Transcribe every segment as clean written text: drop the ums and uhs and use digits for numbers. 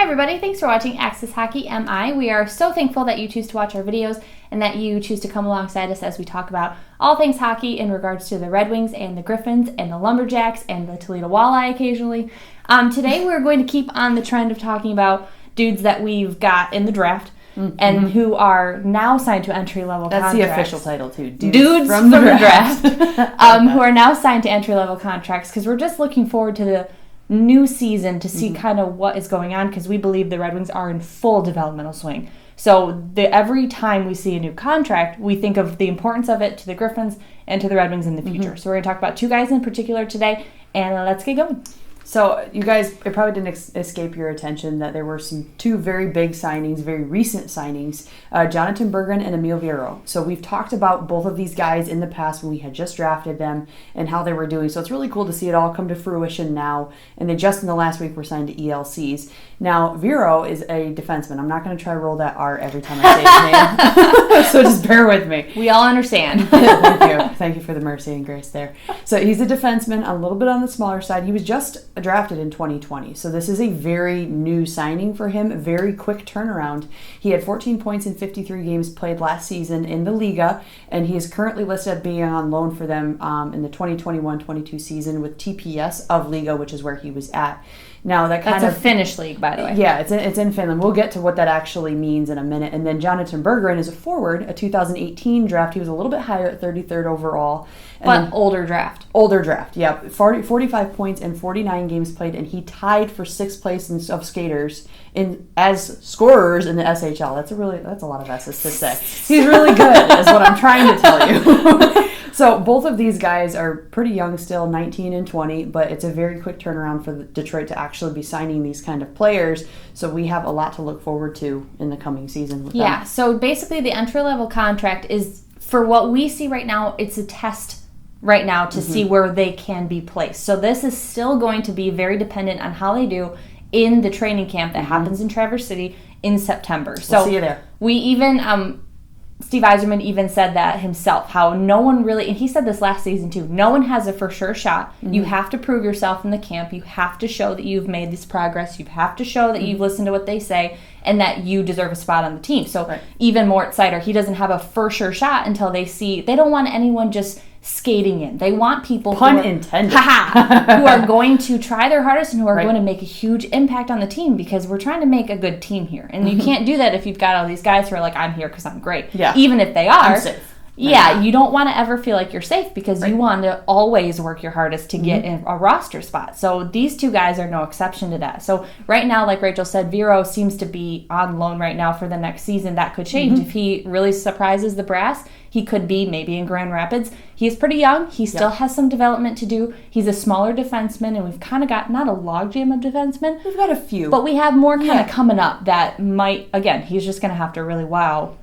everybody, thanks for watching Access Hockey MI. We are so thankful that you choose to watch our videos and that you choose to come alongside us as we talk about all things hockey in regards to the Red Wings and the Griffins and the Lumberjacks and the Toledo Walleye occasionally. Today we're going to keep on the trend of talking about dudes that we've got in the draft and who are now signed to entry-level contracts. That's the official title, too. Dudes from the draft. Who are now signed to entry-level contracts because we're just looking forward to the new season to see kind of what is going on because we believe the Red Wings are in full developmental swing. So every time we see a new contract, we think of the importance of it to the Griffins and to the Red Wings in the future. So we're going to talk about two guys in particular today, and let's get going. So, you guys, it probably didn't escape your attention that there were two very big signings, very recent signings, Jonatan Berggren and Eemil Viro. So we've talked about both of these guys in the past when we had just drafted them and how they were doing. So it's really cool to see it all come to fruition now. And they just in the last week were signed to ELCs. Now, Viro is a defenseman. I'm not going to try to roll that R every time I say his name. So just bear with me. We all understand. Thank you. Thank you for the mercy and grace there. So he's a defenseman, a little bit on the smaller side. He was just drafted in 2020. So this is a very new signing for him, a very quick turnaround. He had 14 points in 53 games played last season in the Liiga, and he is currently listed as being on loan for them in the 2021-22 season with TPS of Liiga, which is where he was at. Now that's a Finnish league, by the way. Yeah, it's in Finland. We'll get to what that actually means in a minute. And then Jonatan Berggren is a forward, a 2018 draft. He was a little bit higher at 33rd overall. But older draft. Older draft, yeah. 45 points in 49 games played, and he tied for 6th place of skaters as scorers in the SHL. That's a lot of S's to say. He's really good, is what I'm trying to tell you. So both of these guys are pretty young still, 19 and 20, but it's a very quick turnaround for Detroit to actually be signing these kind of players. So we have a lot to look forward to in the coming season with them. So basically the entry-level contract is, for what we see right now, it's a test right now to see where they can be placed. So this is still going to be very dependent on how they do in the training camp that happens in Traverse City in September. So we'll see you there. We even... Steve Yzerman even said that himself, how no one really, and he said this last season too, no one has a for sure shot. You have to prove yourself in the camp. You have to show that you've made this progress. You have to show that you've listened to what they say and that you deserve a spot on the team. So even Mort Seider, he doesn't have a for sure shot until they don't want anyone just skating in. They want people who are going to try their hardest and who are going to make a huge impact on the team, because we're trying to make a good team here. And you can't do that if you've got all these guys who are like, I'm here because I'm great. Yeah. Even if they are. I'm safe. Yeah, you don't want to ever feel like you're safe because you want to always work your hardest to get in a roster spot. So these two guys are no exception to that. So right now, like Rachel said, Viro seems to be on loan right now for the next season. That could change. If he really surprises the brass, he could be maybe in Grand Rapids. He is pretty young. He still has some development to do. He's a smaller defenseman, and we've kind of got not a logjam of defensemen. We've got a few. But we have more kind of coming up that might, again, he's just going to have to really wow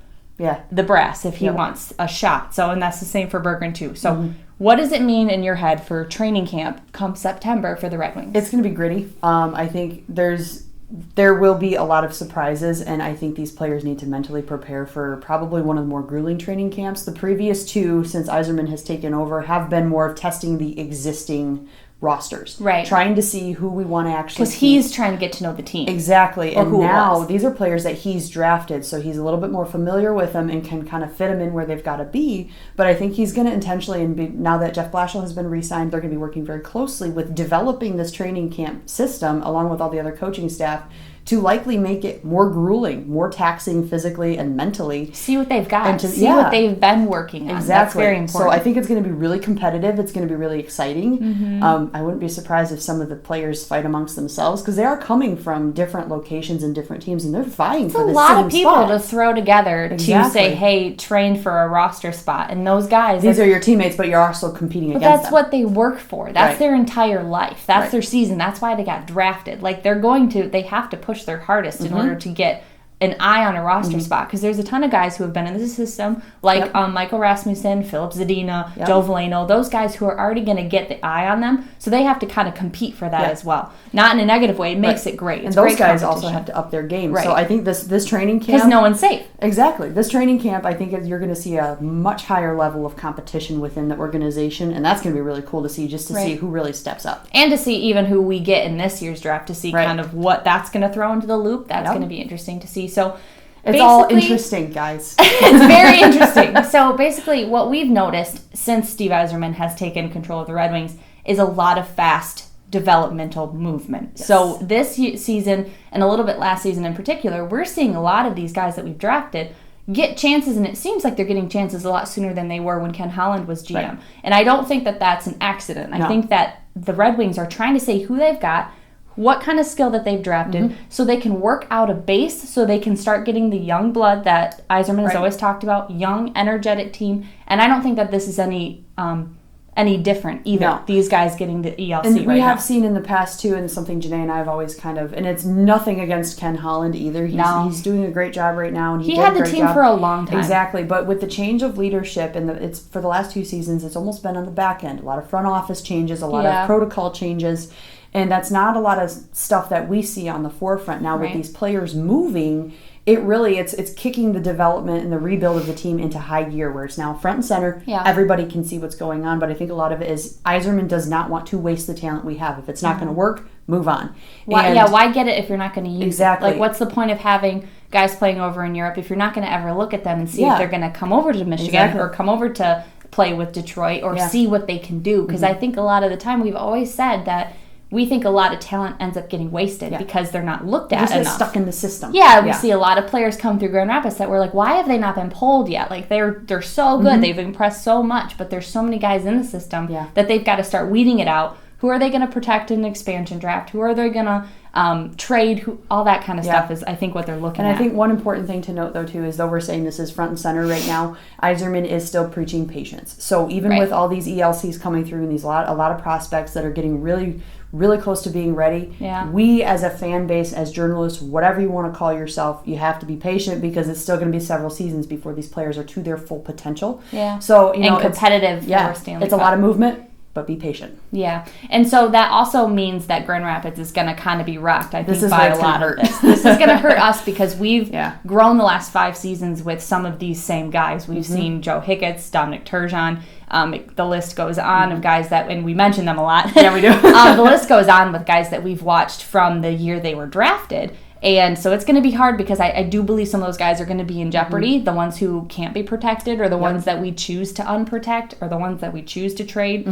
the brass if he wants a shot. So, and that's the same for Berggren too. So what does it mean in your head for training camp come September for the Red Wings? It's going to be gritty. I think there will be a lot of surprises, and I think these players need to mentally prepare for probably one of the more grueling training camps. The previous two, since Yzerman has taken over, have been more of testing the existing rosters. Right. Trying to see who we want to actually Because he's trying to get to know the team. Exactly. And now these are players that he's drafted, so he's a little bit more familiar with them and can kind of fit them in where they've got to be. But I think he's going to intentionally, now that Jeff Blashill has been re-signed, they're going to be working very closely with developing this training camp system along with all the other coaching staff to likely make it more grueling, more taxing physically and mentally. See what they've got. And to see what they've been working on. Exactly. That's very important. So I think it's going to be really competitive. It's going to be really exciting. I wouldn't be surprised if some of the players fight amongst themselves because they are coming from different locations and different teams, and they're vying for the same spot. It's a lot of people to throw together to say, hey, train for a roster spot. And those guys... These are your teammates, but you're also competing against them. But that's what they work for. That's their entire life. That's their season. That's why they got drafted. Like, they have to push their hardest in order to get an eye on a roster spot, because there's a ton of guys who have been in the system, like Michael Rasmussen, Philip Zadina, Joe Veleno, those guys who are already going to get the eye on them, so they have to kind of compete for that as well. Not in a negative way, it makes it great. It's and those guys also have to up their game. Right. So I think this training camp... Because no one's safe. Exactly. This training camp, I think you're going to see a much higher level of competition within the organization, and that's going to be really cool to see, just to see who really steps up. And to see even who we get in this year's draft, to see kind of what that's going to throw into the loop. That's going to be interesting to see. So it's all interesting, guys. It's very interesting. So basically what we've noticed since Steve Yzerman has taken control of the Red Wings is a lot of fast developmental movement. Yes. So this season, and a little bit last season in particular, we're seeing a lot of these guys that we've drafted get chances, and it seems like they're getting chances a lot sooner than they were when Ken Holland was GM. Right. And I don't think that that's an accident. I think that the Red Wings are trying to say who they've got, what kind of skill that they've drafted, so they can work out a base, so they can start getting the young blood that Yzerman has always talked about, young, energetic team. And I don't think that this is any different either. No. These guys getting the ELC and we have seen in the past too, and something Janae and I have always kind of, and it's nothing against Ken Holland either. He's doing a great job right now, and he had the team for a long time. Exactly, but with the change of leadership, and it's for the last 2 seasons, it's almost been on the back end. A lot of front office changes, a lot of protocol changes. And that's not a lot of stuff that we see on the forefront now with these players moving. It really, it's kicking the development and the rebuild of the team into high gear, where it's now front and center. Yeah. Everybody can see what's going on. But I think a lot of it is Yzerman does not want to waste the talent we have. If it's not going to work, move on. Why get it if you're not going to use it? Like, what's the point of having guys playing over in Europe if you're not going to ever look at them and see if they're going to come over to Michigan or come over to play with Detroit or see what they can do? Because I think a lot of the time we've always said that we think a lot of talent ends up getting wasted because they're not looked at enough. Just stuck in the system. Yeah, we see a lot of players come through Grand Rapids that we're like, why have they not been pulled yet? Like, they're so good. They've impressed so much, but there's so many guys in the system that they've got to start weeding it out. Who are they going to protect in an expansion draft? Who are they going to trade? All that kind of stuff is, I think, what they're looking at. And I think one important thing to note, though, too, is though we're saying this is front and center right now, Yzerman is still preaching patience. So even with all these ELCs coming through and these a lot of prospects that are getting really close to being ready, we as a fan base, as journalists, whatever you want to call yourself, you have to be patient, because it's still going to be several seasons before these players are to their full potential. Yeah. So, and competitive for Stanley Cup. A lot of movement, but be patient. Yeah. And so that also means that Grand Rapids is going to kind of be rocked, I think, by a lot of this. This is going to hurt us because we've grown the last 5 seasons with some of these same guys. We've seen Joe Hicketts, Dominic Turgeon. The list goes on of guys that, and we mention them a lot. Yeah, we do. The list goes on with guys that we've watched from the year they were drafted. And so it's going to be hard, because I do believe some of those guys are going to be in jeopardy. The ones who can't be protected, or the ones that we choose to unprotect, or the ones that we choose to trade,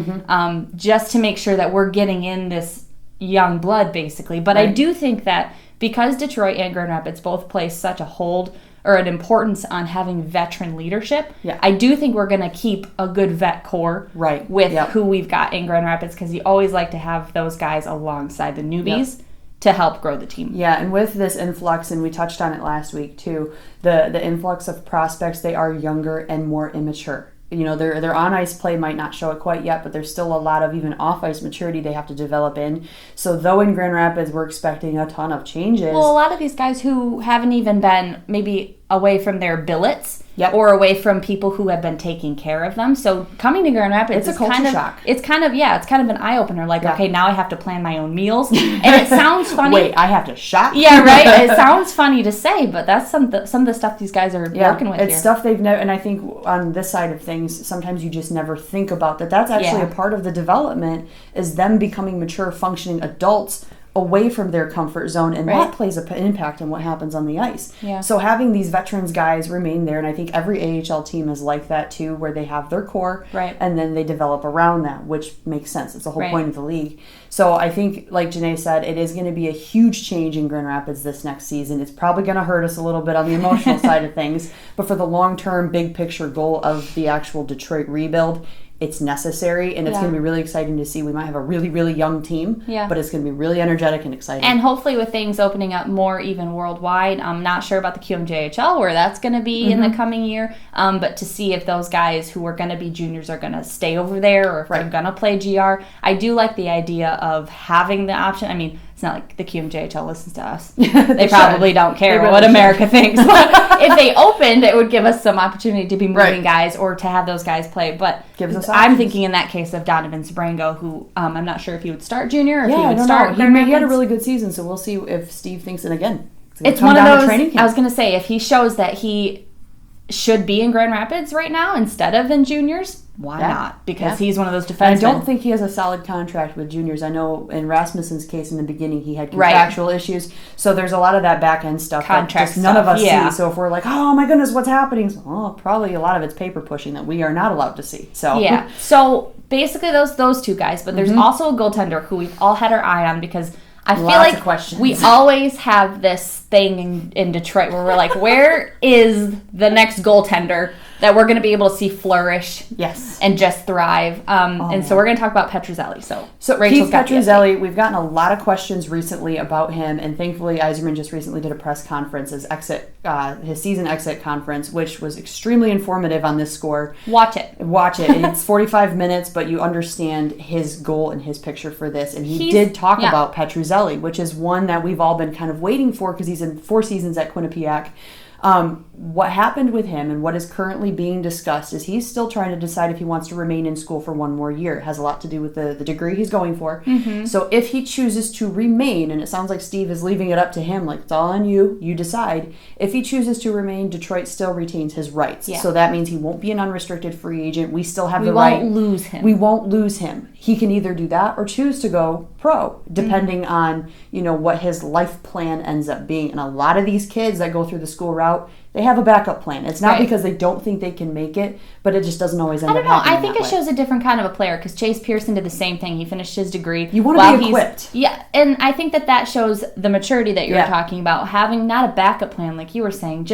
just to make sure that we're getting in this young blood, basically. But I do think that because Detroit and Grand Rapids both place such a hold or an importance on having veteran leadership, I do think we're going to keep a good vet core with who we've got in Grand Rapids, because you always like to have those guys alongside the newbies to help grow the team. Yeah, and with this influx, and we touched on it last week too, the influx of prospects, they are younger and more immature. You know, their on-ice play might not show it quite yet, but there's still a lot of even off-ice maturity they have to develop in. So though in Grand Rapids we're expecting a ton of changes. Well, a lot of these guys who haven't even been maybe away from their billets or away from people who have been taking care of them. So coming to Grand Rapids is a culture shock. It's kind of an eye-opener. Like, okay, now I have to plan my own meals. And it sounds funny. Wait, I have to shop? Yeah, right? It sounds funny to say, but that's some of the stuff these guys are working with it's stuff they've never, and I think on this side of things, sometimes you just never think about that. That's actually a part of the development, is them becoming mature, functioning adults away from their comfort zone, and that plays an impact on what happens on the ice. Yeah. So having these veterans guys remain there, and I think every AHL team is like that too, where they have their core, and then they develop around that, which makes sense. It's the whole point of the league. So I think, like Janae said, it is going to be a huge change in Grand Rapids this next season. It's probably going to hurt us a little bit on the emotional side of things, but for the long-term, big picture goal of the actual Detroit rebuild, it's necessary, and it's going to be really exciting to see. We might have a really, really young team, but it's going to be really energetic and exciting. And hopefully with things opening up more even worldwide, I'm not sure about the QMJHL, where that's going to be in the coming year, but to see if those guys who are going to be juniors are going to stay over there, or if they're going to play GR. I do like the idea of having the option. I mean, It's not like the QMJHL listens to us. They probably don't care really what America thinks. But if they opened, it would give us some opportunity to be moving guys or to have those guys play. But I'm thinking in that case of Donovan Sabrango, who I'm not sure if he would start junior or if he would start. He had a really good season, so we'll see if Steve thinks it again. It's one of those, I was going to say, if he shows that he should be in Grand Rapids right now instead of in juniors, why not? Because he's one of those defensemen. I don't think he has a solid contract with juniors. I know in Rasmussen's case in the beginning he had contractual issues, so there's a lot of that back end stuff contract that none of us see. So if we're like, oh my goodness, what's happening? Probably a lot of it's paper pushing that we are not allowed to see. So so basically those two guys, but there's also a goaltender who we've all had our eye on because I feel like we always have this thing in Detroit where we're like, where is the next goaltender that we're going to be able to see flourish and just thrive? So we're going to talk about Petruzzelli. So Rachel's Keither Petruzzelli, we've gotten a lot of questions recently about him, and thankfully Yzerman just recently did a press conference, his season exit conference, which was extremely informative on this score. Watch it. It's 45 minutes, but you understand his goal and his picture for this, and he did talk about Petruzzelli, which is one that we've all been kind of waiting for because he's in 4 seasons at Quinnipiac. What happened with him and what is currently being discussed is he's still trying to decide if he wants to remain in school for 1 more year. It has a lot to do with the degree he's going for. So if he chooses to remain, and it sounds like Steve is leaving it up to him, like it's all on you, you decide. If he chooses to remain, Detroit still retains his rights. So that means he won't be an unrestricted free agent. We still have the right. We won't lose him. We won't lose him. He can either do that or choose to go pro, depending on, what his life plan ends up being. And a lot of these kids that go through the school route, they have a backup plan. It's not because they don't think they can make it, but it just doesn't always end up happening. I think it shows a different kind of a player because Chase Pearson did the same thing. He finished his degree. You want to be equipped. Yeah, and I think that shows the maturity that you're talking about. Having not a backup plan, like you were saying,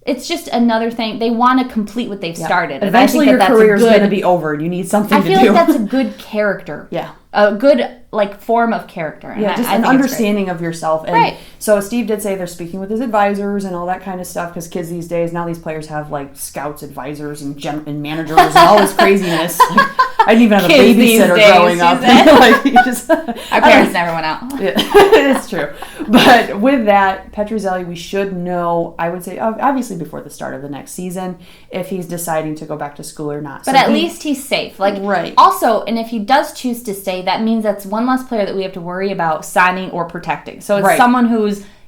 it's just another thing. They want to complete what they've started. Eventually your career is going to be over and you need something to do. I feel like that's a good character. A good form of character. And just an understanding of yourself. And so Steve did say they're speaking with his advisors and all that kind of stuff because kids these days, now these players have like scouts, advisors, and managers and all this craziness. I didn't even have a babysitter growing up. Our parents never went out. It's true. But with that, Petruzzelli, we should know, I would say, obviously before the start of the next season, if he's deciding to go back to school or not. But at least he's safe. Also, and if he does choose to stay, that means that's one less player that we have to worry about signing or protecting. So it's someone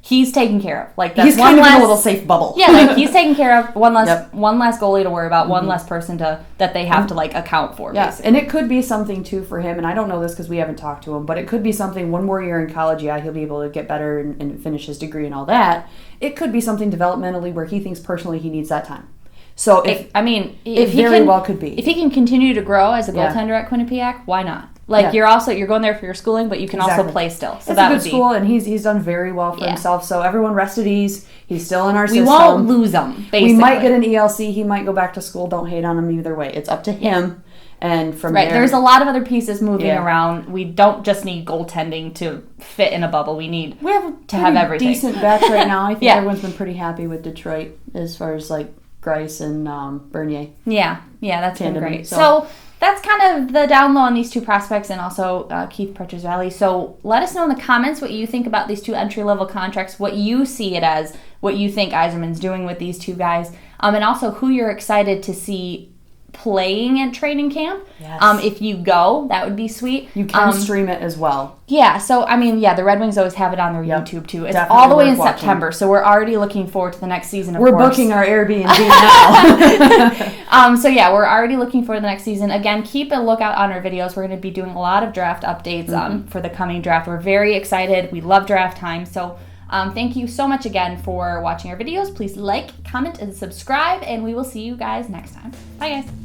he's taken care of. That's he's kind of in a little safe bubble. He's taken care of. One less goalie to worry about. One less person that they have to account for. Yes, and it could be something too for him. And I don't know this because we haven't talked to him, but it could be something. 1 more year in college, he'll be able to get better and finish his degree and all that. It could be something developmentally where he thinks personally he needs that time. So if could be. If he can continue to grow as a goaltender at Quinnipiac, why not? You're going there for your schooling, but you can also play still. So it's a good school, and he's done very well for himself. So everyone rest at ease. He's still in our system. We won't lose him, basically. We might get an ELC. He might go back to school. Don't hate on him either way. It's up to him. And from there... There's a lot of other pieces moving around. We don't just need goaltending to fit in a bubble. We have everything. Decent batch right now. I think everyone's been pretty happy with Detroit as far as Grice and Bernier. Yeah, that's been great. So that's kind of the down low on these 2 prospects and also Keither Petruzzelli. So let us know in the comments what you think about these 2 entry-level contracts, what you see it as, what you think Yzerman's doing with these 2 guys, and also who you're excited to see playing at training camp. Yes. If you go, that would be sweet. You can stream it as well. Yeah, so the Red Wings always have it on their YouTube too. It's definitely all the way in September, so we're already looking forward to the next season. We're booking our Airbnb now. We're already looking forward to the next season. Again, keep a lookout on our videos. We're going to be doing a lot of draft updates for the coming draft. We're very excited. We love draft time. So thank you so much again for watching our videos. Please like, comment, and subscribe, and we will see you guys next time. Bye, guys.